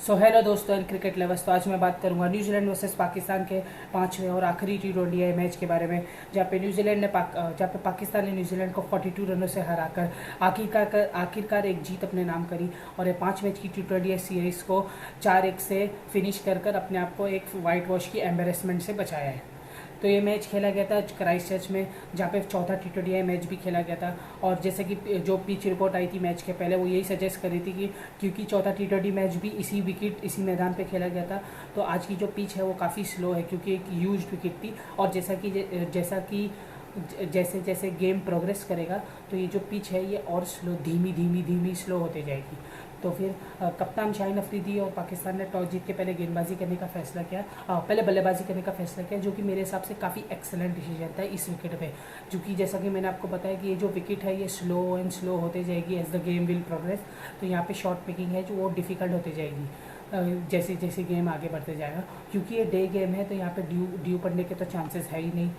So hello दोस्तों and cricket lovers. तो आज मैं बात करूंगा न्यूजीलैंड वर्सेस पाकिस्तान के पांचवें और आखिरी T20 मैच के बारे में, जहाँ पे पाकिस्तान ने न्यूजीलैंड को 42 रनों से हराकर आखिरकार एक जीत अपने नाम करी और ये 5 मैच की T20 सीरीज़ को 4-1 से फिनिश कर अपने आप को एक वाइट वॉश की एम्बेरसमेंट से बचाया है। तो ये मैच खेला गया था क्राइस्ट चर्च में, जहाँ पे चौथा T20 मैच भी खेला गया था। और जैसे कि जो पिच रिपोर्ट आई थी मैच के पहले, वो यही सजेस्ट कर रही थी कि क्योंकि चौथा T20 मैच भी इसी मैदान पे खेला गया था, तो आज की जो पिच है वो काफ़ी स्लो है, क्योंकि एक यूज्ड विकेट थी। और जैसे जैसे गेम प्रोग्रेस करेगा तो ये जो पिच है ये और धीमी स्लो होते जाएगी। तो फिर कप्तान शाहीन अफरीदी और पाकिस्तान ने टॉस जीत के पहले गेंदबाजी करने का फैसला किया, पहले बल्लेबाजी करने का फैसला किया, जो कि मेरे हिसाब से काफ़ी एक्सेलेंट डिसीजन था इस विकेट पे। क्योंकि जैसा कि मैंने आपको बताया कि ये जो विकेट है ये स्लो होते जाएगी as the game will progress. तो यहाँ पे शॉर्ट पिकिंग है जो वो डिफ़िकल्ट होती जाएगी जैसे जैसे गेम आगे बढ़ते जाएगा। क्योंकि ये डे गेम है तो यहाँ पे ड्यू पड़ने के तो चांसेस है ही नहीं।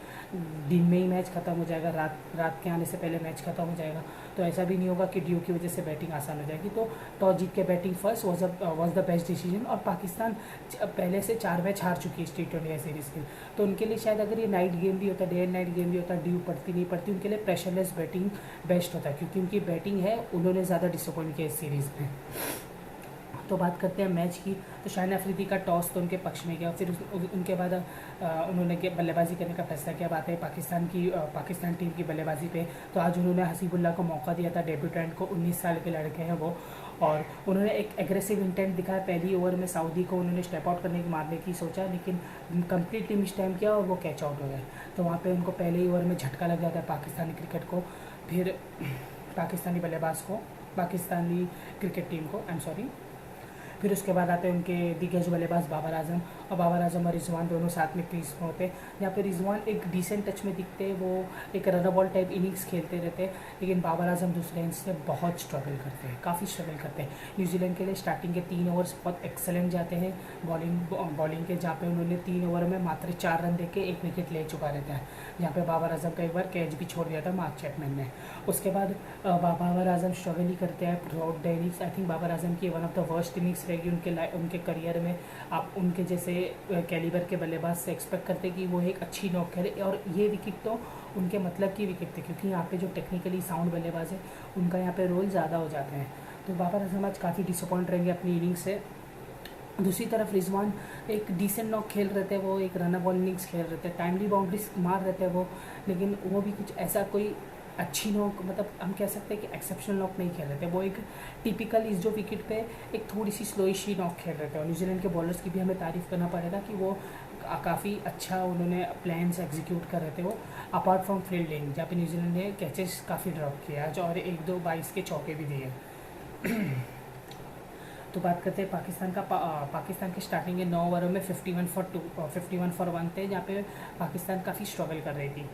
दिन में ही मैच ख़त्म हो जाएगा, रात के आने से पहले मैच ख़त्म हो जाएगा। तो ऐसा भी नहीं होगा कि ड्यू की वजह से बैटिंग आसान हो जाएगी। तो टॉस जीत के batting first was the best decision. और पाकिस्तान पहले से 4 मैच हार चुकी है इस T20 सीरीज़ के, तो उनके लिए शायद अगर ये नाइट गेम भी होता, डे एंड नाइट गेम भी होता, ड्यू पड़ती नहीं पड़ती, उनके लिए प्रेशरलेस बैटिंग बेस्ट होता, क्योंकि उनकी बैटिंग है उन्होंने ज़्यादा डिसअपॉइंट किया इस सीरीज़ में। तो बात करते हैं मैच की। तो शाहीन अफरीदी का टॉस तो उनके पक्ष में गया, फिर उनके बाद उन्होंने बल्लेबाजी करने का फैसला किया। बात है पाकिस्तान टीम की बल्लेबाजी पे। तो आज उन्होंने हसीबुल्लाह को मौका दिया था, डेब्यूटेंट को, 19 साल के लड़के हैं वो, और उन्होंने एक एग्रेसिव इंटेंट दिखाया। पहली ओवर में सऊदी को उन्होंने स्टेप आउट करने की मारने की सोचा, लेकिन कंप्लीटली मिस टाइम किया और वो कैच आउट हो गए। तो वहाँ पे उनको पहले ही ओवर में झटका लग जाता है पाकिस्तानी क्रिकेट को, फिर पाकिस्तानी क्रिकेट टीम को, फिर उसके बाद आते हैं उनके दिग्गज बल्लेबाज बाबर आजम। और बाबर आजम और रिजवान दोनों साथ में क्रीज में होते हैं। यहाँ पे रिजवान एक डिसेंट टच में दिखते हैं, वो एक रनर बॉल टाइप इनिंग्स खेलते रहते हैं, लेकिन बाबर आजम दूसरे इनिंग्स से बहुत स्ट्रगल करते हैं, काफ़ी स्ट्रगल करते हैं। न्यूजीलैंड के लिए स्टार्टिंग के 3 ओवर्स बहुत एक्सेलेंट जाते हैं बॉलिंग के, जहाँ पे उन्होंने 3 ओवर में मात्र 4 रन देके 1 विकेट ले चुका रहता है, जहाँ पे बाबर आजम का एक बार कैच भी छोड़ दिया था मार्क चैपमैन ने। उसके बाद बाबर आजम स्ट्रगल ही करते हैं throughout the innings. I think Babar Azam की one of the worst innings रहेगी उनके करियर में। आप उनके जैसे कैलिबर के बल्लेबाज से एक्सपेक्ट करते कि वो एक अच्छी नॉक करे, और ये विकेट तो उनके मतलब की विकेट थी, क्योंकि यहाँ पे जो टेक्निकली साउंड बल्लेबाज है उनका यहाँ पे रोल ज़्यादा हो जाते हैं। तो बाबर आजम आज काफ़ी डिसअपॉइंट रहेंगे अपनी इनिंग्स से। दूसरी तरफ रिजवान एक डिसेंट नॉक खेल रहे थे, वो एक रनर बॉल इनिंग्स खेल रहे थे, टाइमली बाउंड्रीज मार रहे थे वो, लेकिन वो भी कुछ ऐसा कोई अच्छी नॉक, मतलब हम कह सकते हैं कि एक्सेप्शनल नॉक नहीं खेल रहे थे। वो एक टिपिकल इस जो विकेट पे एक थोड़ी सी स्लोइश ही नॉक खेल रहे थे। और न्यूजीलैंड के बॉलर्स की भी हमें तारीफ़ करना पड़ेगा कि वो काफ़ी अच्छा उन्होंने प्लान्स एग्जीक्यूट कर रहे थे वो, अपार्ट फ्रॉम फील्डिंग, जहाँ पे न्यूजीलैंड ने कैचेस काफ़ी ड्रॉप किया आज और 1-2 22 के चौके भी दिए। तो बात करते हैं पाकिस्तान के स्टार्टिंग के 9 ओवरों में 51 फॉर 1 थे, जहाँ पे पाकिस्तान काफ़ी स्ट्रगल कर रही थी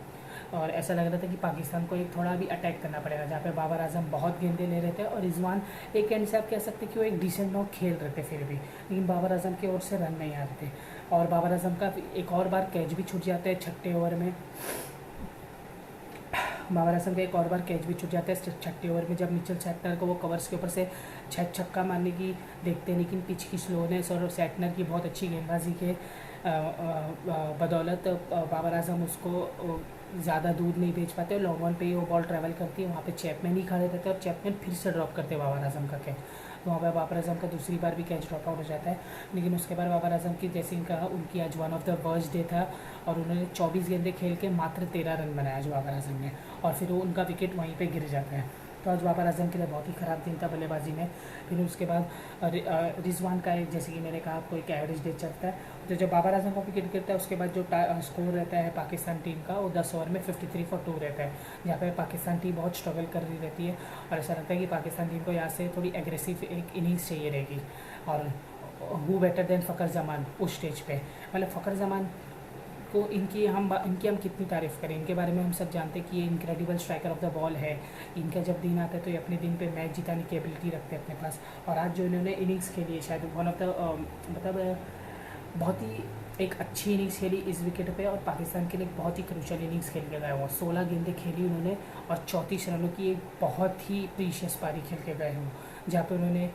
और ऐसा लग रहा था कि पाकिस्तान को एक थोड़ा भी अटैक करना पड़ेगा, जहाँ पे बाबर आजम बहुत गेंदें ले रहे थे और रिजवान एक एंड से आप कह सकते हैं कि वो एक डिसेंट नॉक खेल रहे थे फिर भी, लेकिन बाबर आजम की ओर से रन नहीं आ रहे थे। और बाबर आजम का एक और बार कैच भी छूट जाता है 6ठे ओवर में। बाबर आजम का एक और बार कैच भी छूट जाता है 6ठे ओवर में, जब मिचेल सैटनर को वो कवर्स के ऊपर से 6 छक्का मारने की देखते हैं, लेकिन पिच की स्लोनेस और सैटनर की बहुत अच्छी गेंदबाजी के बदौलत बाबर आजम उसको ज़्यादा दूर नहीं भेज पाते और लॉन्ग ऑन पे ही वो बॉल ट्रैवल करती है। वहाँ पे चैपमैन ही खड़े रहते हैं और चैपमैन फिर से ड्रॉप करते हैं बाबर आजम का कैच। तो वहाँ पर बाबर आजम का दूसरी बार भी कैच ड्रॉप आउट हो जाता है, लेकिन उसके बाद बाबर आजम की जैसे इनका उनकी आज one of the worst day था और उन्होंने 24 गेंदें खेल के मात्र 13 रन बनाया आज बाबर आजम ने, और फिर वो उनका विकेट वहीं पर गिर जाता है। तो आज बाबर आजम के लिए बहुत ही ख़राब दिन था बल्लेबाजी में। फिर उसके बाद रिजवान का जैसे कि मैंने कहा आपको एक एवरेज डे चलता है। तो जब बाबर आजम का विकेट गिरता है उसके बाद जो स्कोर रहता है पाकिस्तान टीम का वो 10 ओवर में 53 फॉर 2 रहता है, जहाँ पे पाकिस्तान टीम बहुत स्ट्रगल कर रही रहती है और ऐसा लगता है कि पाकिस्तान टीम को यहाँ से थोड़ी एग्रेसिव एक इनिंग्स चाहिए रहेगी। और who better than Fakhar Zaman उस स्टेज पे, मतलब फ़खर जमान को इनकी हम कितनी तारीफ़ करें, इनके बारे में हम सब जानते हैं कि ये incredible striker of the ball है। इनका जब दिन आता है तो ये अपने दिन पे मैच जिताने की एबिलिटी रखते हैं अपने पास, और आज जो इन्होंने इनिंग्स खेली है शायद वन ऑफ द मतलब बहुत ही एक अच्छी इनिंग्स खेली इस विकेट पे, और पाकिस्तान के लिए बहुत ही क्रूशल इनिंग्स खेल के गए वो 16 गेंदें खेली उन्होंने और 34 रनों की एक बहुत ही प्रीशियस पारी खेल के गए हैं, जहाँ पे उन्होंने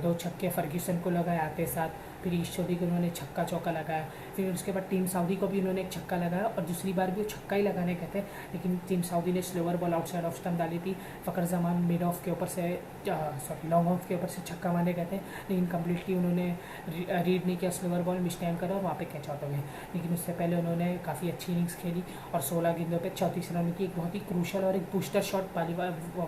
2 छक्के फर्ग्यूसन को लगाए आते साथ, फिर ईस्ट चौधरी को उन्होंने छक्का चौका लगाया, फिर उसके बाद टीम सऊदी को भी उन्होंने एक छक्का लगाया और दूसरी बार भी वो छक्का ही लगाने कहते हैं, लेकिन टीम सऊदी ने slower ball outside off stump डाली थी। फ़खर जमान मिड ऑफ के ऊपर से लॉन्ग ऑफ के ऊपर से छक्का मारने कहते हैं, लेकिन कम्प्लीटली उन्होंने रीड नहीं किया, स्लोअर बॉल मिस टाइम करा और वहाँ पे कैच आउट हो गए। लेकिन उससे पहले उन्होंने काफ़ी अच्छी इनिंग्स खेली और 16 गेंदों पे 34 रन की एक बहुत ही क्रूशल और एक बूस्टर शॉट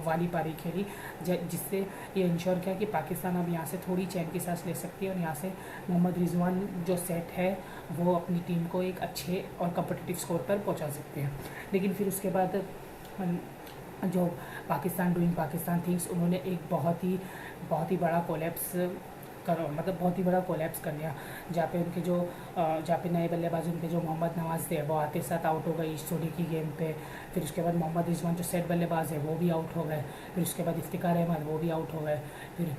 वाली पारी खेली, जिससे ये इंश्योर किया कि पाकिस्तान अब यहाँ से थोड़ी चैन की सांस ले सकती है और यहाँ से मोहम्मद रिजवान जो सेट है वो अपनी टीम को एक अच्छे और कम्पिटिटिव स्कोर पर पहुँचा सकते हैं। लेकिन फिर उसके बाद जो पाकिस्तान डूइंग पाकिस्तान थिंग्स, उन्होंने एक बहुत ही बड़ा कोलैप्स बहुत ही बड़ा कोलैप्स कर लिया, जहाँ पे नए बल्लेबाज उनके जो मोहम्मद नवाज़ थे वो आते साथ आउट हो गए ईस्ट चौधरी की गेम पे। फिर उसके बाद मोहम्मद रिजवान जो सेट बल्लेबाज है वो भी आउट हो गए। फिर उसके बाद इफ्तिकार अहमद वो भी आउट हो गए। फिर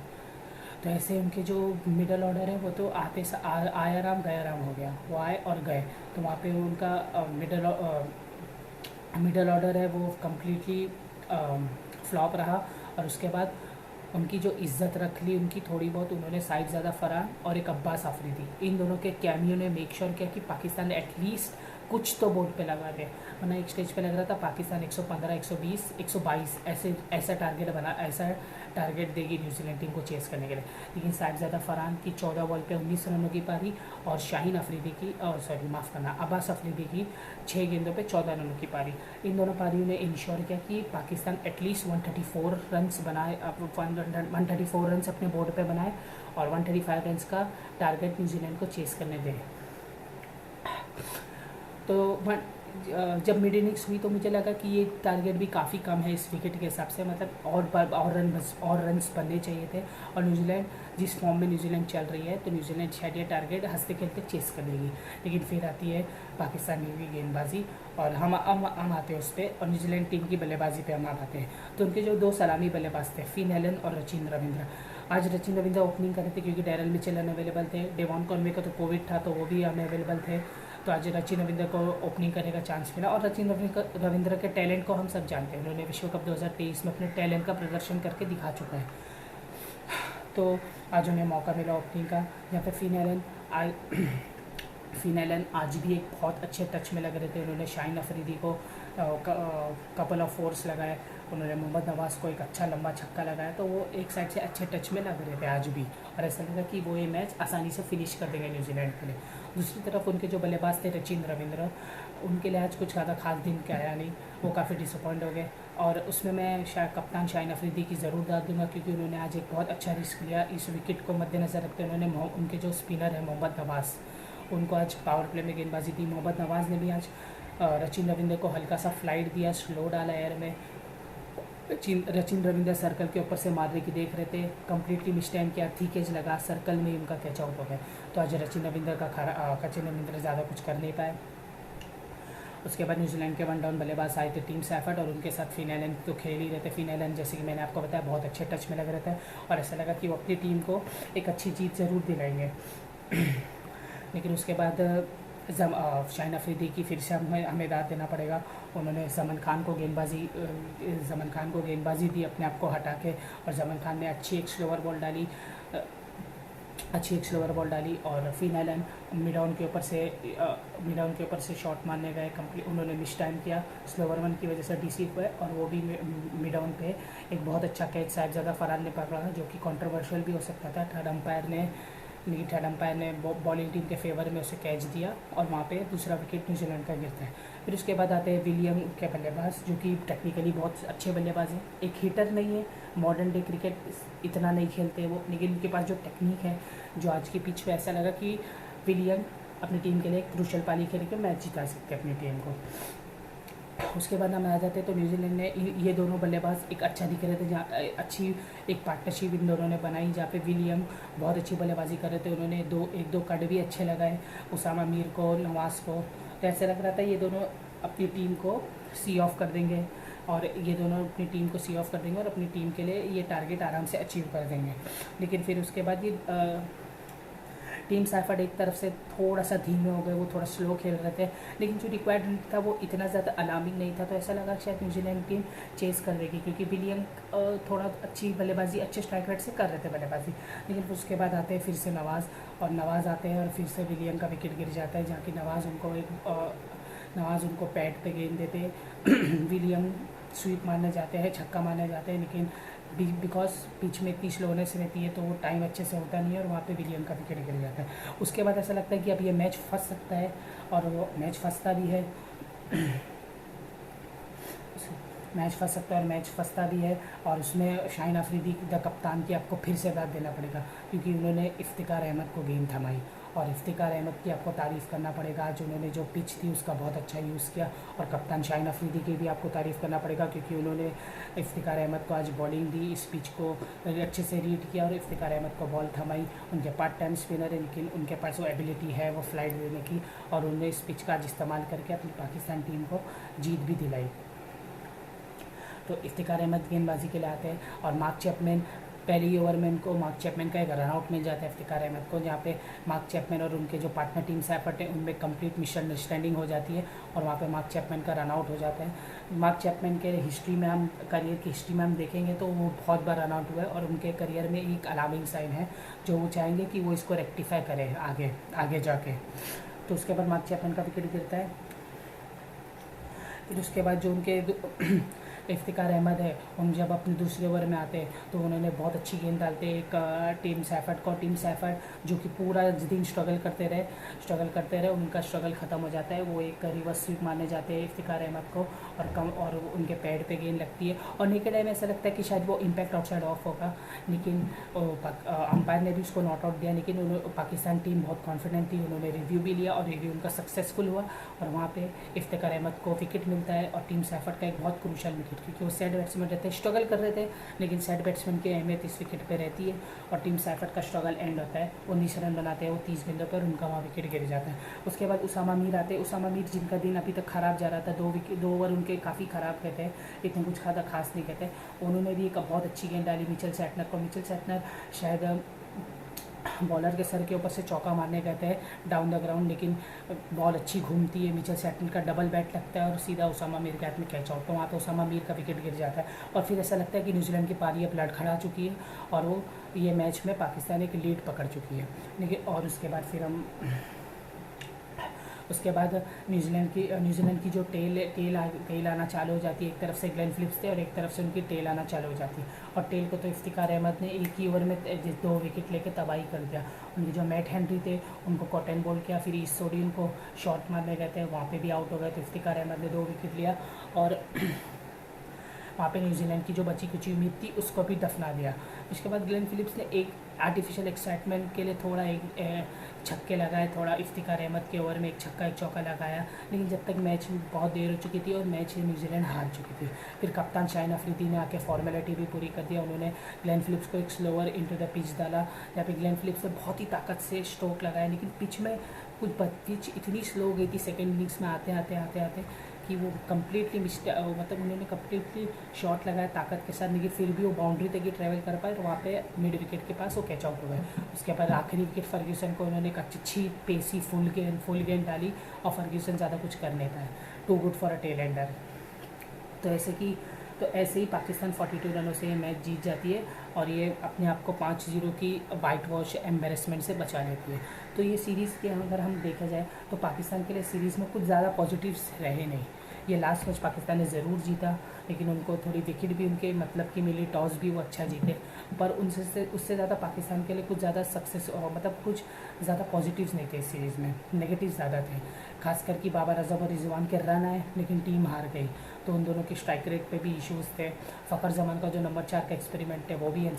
तो ऐसे उनके जो मिडल ऑर्डर है वो तो आया राम गया राम हो गया, वो आए और गए। तो वहाँ पे उनका मिडल ऑर्डर है वो कम्प्लीटली फ्लॉप रहा। और उसके बाद उनकी जो इज़्ज़त रख ली उनकी थोड़ी बहुत, उन्होंने साइड ज़्यादा फरहान और एक अब्बास आफरीदी, इन दोनों के कैमियो ने मेक श्योर किया कि पाकिस्तान एटलीस्ट कुछ तो बोर्ड पे लगा दे। वरना एक स्टेज पे लग रहा था पाकिस्तान 115, 120, 122 ऐसा टारगेट देगी न्यूजीलैंड टीम को चेस करने के लिए। लेकिन साहिबजादा फरहान की 14 बॉल पे 19 रनों की पारी और शाहीन अफरीदी की अब्बास अफरीदी की 6 गेंदों पे 14 रनों की पारी, इन दोनों पारियों ने इंश्योर किया कि पाकिस्तान एटलीस्ट 134 रन्स बनाए, 134 रन्स अपने बोर्ड पे बनाए और 135 रन्स का टारगेट न्यूजीलैंड को चेस करने दे। तो जब मिड इनिंग्स हुई तो मुझे लगा कि ये टारगेट भी काफ़ी कम है इस विकेट के हिसाब से, मतलब और रन्स बनने चाहिए थे। और न्यूजीलैंड जिस फॉर्म में न्यूजीलैंड चल रही है तो न्यूजीलैंड शायद ये टारगेट हंसते खेलते चेस कर लेगी। लेकिन फिर आती है पाकिस्तानी की गेंदबाजी और हम आते हैं उस पर, और न्यूजीलैंड टीम की बल्लेबाजी पे हम आते हैं। तो उनके जो 2 सलामी बल्लेबाज थे फिन हेलन और रचिन रविंद्र, आज रचिन रविंद्र ओपनिंग कर रहे थे क्योंकि डैरल मिचेल अनअवेलेबल थे, डेवॉन कॉनवे का तो कोविड था तो वो भी अनअवेलेबल थे। तो आज रचिन रविंद्र को ओपनिंग करने का चांस मिला और रचिन रविंद्र के टैलेंट को हम सब जानते हैं, उन्होंने विश्व कप 2023 में अपने टैलेंट का प्रदर्शन करके दिखा चुका है। तो आज उन्हें मौका मिला ओपनिंग का, जहाँ पे फिन एलन आज भी एक बहुत अच्छे टच में लग रहे थे। उन्होंने शाहीन अफरीदी को कपल ऑफ फोर्स लगाए, उन्होंने मोहम्मद नवाज़ को एक अच्छा लंबा छक्का लगाया, तो वो एक साइड से अच्छे टच में लग रहे थे आज भी, और ऐसा लगा कि वो ये मैच आसानी से फिनिश कर देंगे न्यूजीलैंड के लिए। दूसरी तरफ उनके जो बल्लेबाज थे रचिन रविंद्र, उनके लिए आज कुछ ज़्यादा खास दिन के आया नहीं, वो काफ़ी डिसअपॉइंट हो गए। और उसमें मैं कप्तान शाहीन अफरीदी की ज़रूर दाद दूंगा क्योंकि उन्होंने आज एक बहुत अच्छा रिस्क लिया। इस विकेट को मद्देनज़र रखते उन्होंने उनके जो स्पिनर है मोहम्मद नवाज़, उनको आज पावर प्ले में गेंदबाजी दी। मोहम्मद नवाज़ ने भी आज रचिन रविंद्र को हल्का सा फ्लाइट दिया, स्लो डाला एयर में। रचिन रविंद्र सर्कल के ऊपर से मारने की देख रहे थे, कम्प्लीटली मिस टाइम किया, थी कैच लगा, सर्कल में ही उनका कैच आउट हो गया। तो आज रचिन रविंद्र ज़्यादा कुछ कर नहीं पाए। उसके बाद न्यूजीलैंड के 1 डाउन बल्लेबाज आए थे टीम सैफर्ड, और उनके साथ फिन एलन तो खेल ही रहे थे। फिन एलन जैसे कि मैंने आपको बताया बहुत अच्छे टच में लग रहे थे और ऐसा लगा कि वो अपनी टीम को एक अच्छी जीत ज़रूर दिलाएंगे। लेकिन उसके बाद शाहीन अफरीदी की फिर से हमें दाद देना पड़ेगा। उन्होंने जमन खान को गेंदबाजी दी अपने आप को हटा के, और जमन खान ने अच्छी एक स्लोअर बॉल डाली और फिन एलन मिड ऑन के ऊपर से शॉट मारने गए, उन्होंने मिस टाइम किया, स्लोअर वन की वजह से डीसी हुए, और वो भी मिड ऑन पे एक बहुत अच्छा कैच साहिबजादा फरहान ने पकड़ा था जो कि कंट्रोवर्शियल भी हो सकता था। थर्ड अंपायर ने बॉलिंग टीम के फेवर में उसे कैच दिया और वहाँ पे दूसरा विकेट न्यूजीलैंड का गिरता है। फिर उसके बाद आते हैं विलियम के बल्लेबाज, जो कि टेक्निकली बहुत अच्छे बल्लेबाज हैं। एक हिटर नहीं है, मॉडर्न डे क्रिकेट इतना नहीं खेलते वो, लेकिन उनके पास जो टेक्निक है, जो आज की पिच पे ऐसा लगा कि विलियम अपनी टीम के लिए एक क्रूशल पारी खेल के मैच जिता सकते हैं अपनी टीम को। उसके बाद हम आ जाते हैं तो न्यूजीलैंड ने ये दोनों बल्लेबाज एक अच्छा दिख रहे थे, जहाँ अच्छी एक पार्टनरशिप इन दोनों ने बनाई, जहाँ पे विलियम बहुत अच्छी बल्लेबाजी कर रहे थे। उन्होंने एक दो कट भी अच्छे लगाए उसामा मीर को, नवाज़ को। तो ऐसा लग रहा था ये दोनों अपनी टीम को सी ऑफ कर देंगे और अपनी टीम के लिए ये टारगेट आराम से अचीव कर देंगे। लेकिन फिर उसके बाद ये टीम सैफर्ड एक तरफ से थोड़ा सा धीमे हो गए, वो थोड़ा स्लो खेल रहे थे, लेकिन जो रिक्वायर्ड था वो इतना ज़्यादा अलार्मिंग नहीं था। तो ऐसा लगा शायद न्यूजीलैंड टीम चेस कर देगी, क्योंकि विलियम थोड़ा अच्छी बल्लेबाजी, अच्छे स्ट्राइक रेट से कर रहे थे बल्लेबाजी। लेकिन फिर उसके बाद आते हैं फिर से नवाज़, और नवाज़ आते हैं और फिर से विलियम का विकेट गिर जाता है, जहाँ की नवाज़ उनको पैड पे गेंद देते विलियम स्वीप मारने जाते हैं, छक्का मारने जाते हैं, लेकिन बिकॉज पिच में इतनी स्लोनेस रहती है तो वो टाइम अच्छे से होता नहीं है, और वहाँ पे विलियम का विकेट गिर जाता है। उसके बाद ऐसा लगता है कि अब ये मैच फंस सकता है, और वो मैच फंसता भी है मैच फंसता भी है। और उसमें शाहीन अफरीदी द कप्तान की आपको फिर से दाद देना पड़ेगा, क्योंकि उन्होंने इफ्तिकार अहमद को गेंद थमाई, और इफ्तिकार अहमद की आपको तारीफ़ करना पड़ेगा। आज उन्होंने जो पिच थी उसका बहुत अच्छा यूज़ किया, और कप्तान शाहीन अफरीदी की भी आपको तारीफ़ करना पड़ेगा, क्योंकि उन्होंने इफ्तिकार अहमद को आज बॉलिंग दी, इस पिच को अच्छे से रीड किया और इफ्तिकार अहमद को बॉल थमाई। उनके पार्ट टाइम स्पिनर है, लेकिन उनके पास वो एबिलिटी है वो फ्लाइट देने की, और उन्होंने इस पिच का आज इस्तेमाल करके अपनी पाकिस्तान टीम को जीत भी दिलाई। तो इफ्तिकार अहमद गेंदबाजी के लिए आते हैं, और मार्क चैपमैन पहली ओवर में उनको मार्क चैपमैन का एक रनआउट मिल जाता है इफ्तिकार अहमद को, जहाँ पे मार्क चैपमैन और उनके जो पार्टनर टीम सैफर्ड है उनमें कंप्लीट मिसअंडरस्टैंडिंग हो जाती है, और वहाँ पे मार्क चैपमैन का रनआउट हो जाता है। मार्क चैपमैन के हिस्ट्री में हम करियर की हिस्ट्री में हम देखेंगे तो वो बहुत बार रनआउट हुआ है, और उनके करियर में एक अलार्मिंग साइन है जो वो चाहेंगे कि वो इसको रेक्टिफाई करें आगे जाके। तो उसके बाद मार्क चैपमैन का विकेट गिरता है। फिर उसके बाद जो उनके इफ्तिकार अहमद है, उन जब अपने दूसरे ओवर में आते हैं तो उन्होंने बहुत अच्छी गेंद डालते हैं एक टीम सैफर्ड को। टीम सैफर्ड जो कि पूरा दिन स्ट्रगल करते रहे, उनका स्ट्रगल ख़त्म हो जाता है। वो एक रिवर्स स्वीप मारने जाते हैं इफ्तिकार अहमद को, और उनके पैड पे गेंद लगती है, और नेकेड आई में ऐसा लगता है कि शायद वो इम्पैक्ट आउटसाइड ऑफ होगा, लेकिन अंपायर ने भी उसको नॉट आउट दिया। लेकिन पाकिस्तान टीम बहुत कॉन्फिडेंट थी, उन्होंने रिव्यू भी लिया, और रिव्यू उनका सक्सेसफुल हुआ, और वहाँ पे इफ्तिकार अहमद को विकेट मिलता है, और टीम सैफर्ड का एक बहुत क्रूशल विकेट, क्योंकि वो सेट बैट्समैन रहते हैं, स्ट्रगल कर रहे थे, लेकिन सेट बैट्समैन की अहमियत इस विकेट पे रहती है, और टीम सैफर्ड का स्ट्रगल एंड होता है। 19 रन बनाते हैं वो 30 गेंदों पर, उनका वहाँ विकेट गिर जाता है। उसके बाद उसामा मीर आते हैं। उसामा मीर जिनका दिन अभी तक ख़राब जा रहा था, 2 ओवर उनके काफ़ी ख़राब गए थे, इतने कुछ ज़्यादा खास नहीं कहते, उन्होंने भी एक बहुत अच्छी गेंद डाली मिचेल सैटनर को। मिचेल सैटनर शायद बॉलर के सर के ऊपर से चौका मारने कहते हैं डाउन द ग्राउंड, लेकिन बॉल अच्छी घूमती है, मिचेल सैटनर का डबल बैट लगता है और सीधा उसामा मीर के हाथ में कैच आउट, तो वहाँ पे उसामा मीर का विकेट गिर जाता है। और फिर ऐसा लगता है कि न्यूजीलैंड की पारी अब लड़खड़ा चुकी है, और वो ये मैच में पाकिस्तान एक लीड पकड़ चुकी है। लेकिन और उसके बाद न्यूजीलैंड की जो टेल आना चालू हो जाती है, एक तरफ से ग्लेन फिलिप्स थे और एक तरफ से उनकी टेल आना चालू हो जाती है, और टेल को तो इफ्तिकार अहमद ने एक ही ओवर में 2 विकेट लेके तबाही कर दिया। उनके जो मैट हेनरी थे उनको कॉटन बॉल किया, फिर ईस्ट सोडी उनको शॉट मारने गए थे, वहाँ पे भी आउट हो गए, तो इफ्तिकार अहमद ने 2 विकेट लिया, और वहाँ पे न्यूजीलैंड की जो बची कुची उम्मीद थी उसको भी दफना दिया। उसके बाद ग्लेन फिलिप्स ने एक आर्टिफिशियल एक्साइटमेंट के लिए थोड़ा एक छक्के लगाए, थोड़ा इफ्तिकार अहमद के ओवर में एक छक्का एक चौका लगाया, लेकिन जब तक मैच बहुत देर हो चुकी थी और मैच न्यूजीलैंड हार चुकी थी। फिर कप्तान शाहीन अफरीदी ने आके फॉर्मेलिटी भी पूरी कर दिया, उन्होंने ग्लेन फिलिप्स को एक स्लोअर इनटू द पिच डाला, जहाँ पे ग्लेन फिलिप्स ने बहुत ही ताकत से स्ट्रोक लगाया, लेकिन पिच इतनी स्लो हो गई थी सेकेंड इनिंग्स में आते कि वो कम्प्लीटली मतलब उन्होंने कम्प्लीटली शॉट लगाया ताकत के साथ, लेकिन फिर भी वो बाउंड्री तक ही ट्रैवल कर पाए, तो वहाँ पे मिड विकेट के पास वो कैच आउट हो गए। उसके बाद आखिरी विकेट फर्ग्यूसन को उन्होंने एक अच्छी पेसी फुल गेंद डाली, और फर्ग्यूसन ज़्यादा कुछ कर नहीं पाया, too good for a tail ender. तो ऐसे ही पाकिस्तान 42 रनों से ये मैच जीत जाती है, और ये अपने आप को 5-0 की वाइट वॉश एम्बेरसमेंट से बचा लेती है। तो ये सीरीज़ के अगर हम देखा जाए तो पाकिस्तान के लिए सीरीज़ में कुछ ज़्यादा पॉजिटिव्स रहे नहीं। ये लास्ट मैच पाकिस्तान ने ज़रूर जीता, लेकिन उनको थोड़ी विकेट भी उनके मतलब की मिली, टॉस भी वो अच्छा जीते, पर उससे ज़्यादा पाकिस्तान के लिए कुछ ज़्यादा कुछ ज़्यादा पॉजिटिव्स नहीं थे इस सीरीज़ में, नेगेटिव ज़्यादा थे। खासकर कि बाबर आजम और रिजवान के रन आए, लेकिन टीम हार गई, तो उन दोनों के स्ट्राइक रेट पे भी इश्यूज़ थे। फ़खर जमान का जो नंबर 4 का एक्सपेरिमेंट है वो भी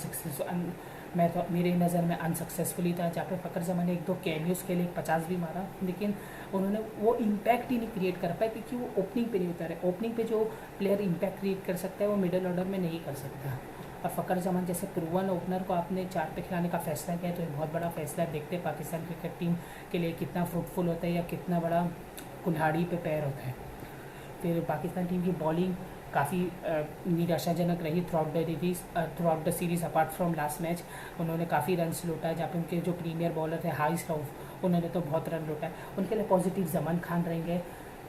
मेरी नज़र में अनसक्सेसफुली था, जहाँ पे फ़खर जमान ने 1-2 कैमियोज़ के लिए 50 भी मारा, लेकिन उन्होंने वो इम्पैक्ट ही नहीं क्रिएट कर पाए, क्योंकि वो ओपनिंग पे नहीं उतारे। ओपनिंग पे जो प्लेयर इम्पैक्ट क्रिएट कर सकता है वो मिडिल ऑर्डर में नहीं कर सकता, और फ़खर जमान जैसे प्रूवन ओपनर को आपने 4 पे खिलाने का फैसला किया, तो ये बहुत बड़ा फैसला है। देखते हैं पाकिस्तान क्रिकेट टीम के लिए कितना फ्रूटफुल होता है या कितना बड़ा कुल्हाड़ी पे पैर होता है। फिर पाकिस्तान टीम की बॉलिंग काफ़ी निराशाजनक रही through out the series. Apart from last match उन्होंने काफ़ी रन्स लौटाए, जहाँ पे उनके जो प्रीमियर बॉलर थे हारिस रऊफ, उन्होंने तो बहुत रन लौटाए। उनके लिए पॉजिटिव जमान खान रहेंगे,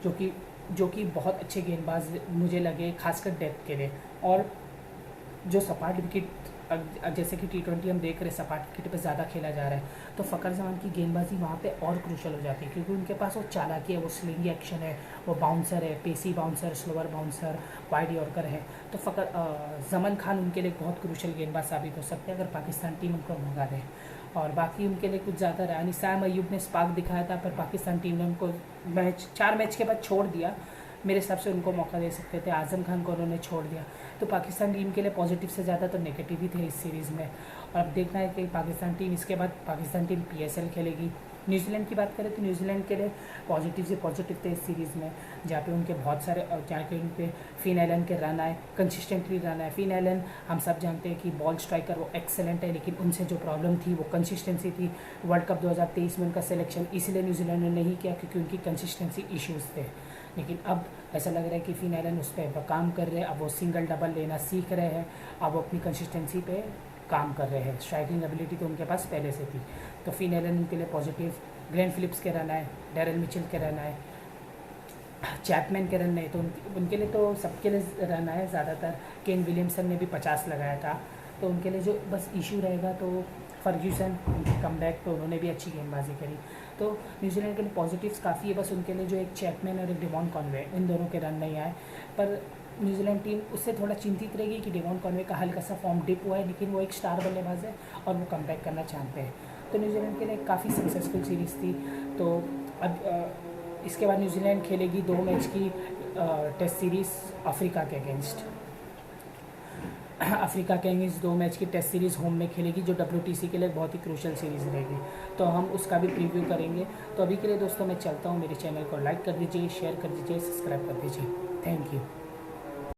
जो कि बहुत अच्छे गेंदबाज मुझे लगे, खासकर डेप्थ के लिए। और जो सपाट विकेट, जैसे कि T20 हम देख रहे हैं, सपाट विकेट पे ज़्यादा खेला जा रहा है, तो फ़खर जमान की गेंदबाजी वहाँ पे और क्रूशल हो जाती है, क्योंकि उनके पास वो चालाकी है, वो स्लिंगी एक्शन है, वो बाउंसर है, pacy bouncer, slower bouncer, wide yorker है। तो फ़खर जमान खान उनके लिए बहुत क्रूशल गेंदबाज साबित हो सकते हैं अगर पाकिस्तान टीम उनको मंगा दे। और बाकी उनके लिए कुछ ज़्यादा रहा नहीं। सैम अयूब ने स्पार्क दिखाया था, पर पाकिस्तान टीम ने उनको 4 मैच के बाद छोड़ दिया। मेरे हिसाब से उनको मौका दे सकते थे, आज़म खान को उन्होंने छोड़ दिया। तो पाकिस्तान टीम के लिए पॉजिटिव से ज़्यादा तो नेगेटिव ही थे इस सीरीज़ में। और अब देखना है कि पाकिस्तान टीम, इसके बाद पाकिस्तान टीम PSL खेलेगी। न्यूजीलैंड की बात करें तो न्यूजीलैंड के लिए पॉजिटिव से पॉजिटिव थे इस सीरीज़ में, जहाँ पे उनके बहुत सारे, जहाँ पे उनके फिन एलन के रन आए, कंसिस्टेंटली रन आए। फिन एलन हम सब जानते हैं कि बॉल स्ट्राइकर वो एक्सेलेंट है, लेकिन उनसे जो प्रॉब्लम थी वो कंसिस्टेंसी थी। वर्ल्ड कप 2023 में उनका सिलेक्शन इसलिए न्यूजीलैंड ने नहीं किया क्योंकि उनकी कंसिस्टेंसी इश्यूज़ थे। लेकिन अब ऐसा लग रहा है कि फिन एलन उस पर काम कर रहे हैं, अब वो सिंगल डबल लेना सीख रहे हैं, अब वो अपनी कंसिस्टेंसी पे काम कर रहे हैं। स्ट्राइकिंग एबिलिटी तो उनके पास पहले से थी, तो फिन एलन उनके लिए पॉजिटिव। ग्लेन फिलिप्स के रन आए, डेरिल मिचेल के रन आए, चैपमैन के रन नहीं, तो उनके लिए तो सबके लिए रन आए ज़्यादातर। केन विलियमसन ने भी 50 लगाया था। तो उनके लिए जो बस इशू रहेगा तो फर्ग्यूसन, उनकी कमबैक, तो उन्होंने भी अच्छी गेंदबाजी करी। तो न्यूजीलैंड के लिए पॉजिटिव्स काफ़ी है, बस उनके लिए जो एक चैपमैन और एक डेवॉन कॉनवे, इन दोनों के रन नहीं आए। पर न्यूजीलैंड टीम उससे थोड़ा चिंतित रहेगी कि डेवॉन कॉनवे का हल्का सा फॉर्म डिप हुआ है, लेकिन वो एक स्टार बल्लेबाज है और वो कमबैक करना चाहते हैं। तो न्यूजीलैंड के लिए काफ़ी सक्सेसफुल सीरीज़ थी। तो अब इसके बाद न्यूजीलैंड खेलेगी 2 मैच की टेस्ट सीरीज़ अफ्रीका के अगेंस्ट। 2 मैच की टेस्ट सीरीज़ होम में खेलेगी, जो WTC के लिए बहुत ही क्रूशल सीरीज़ रहेगी। तो हम उसका भी प्रीव्यू करेंगे। तो अभी के लिए दोस्तों मैं चलता हूँ। मेरे चैनल को लाइक कर दीजिए, शेयर कर दीजिए, सब्सक्राइब कर दीजिए। Thank you.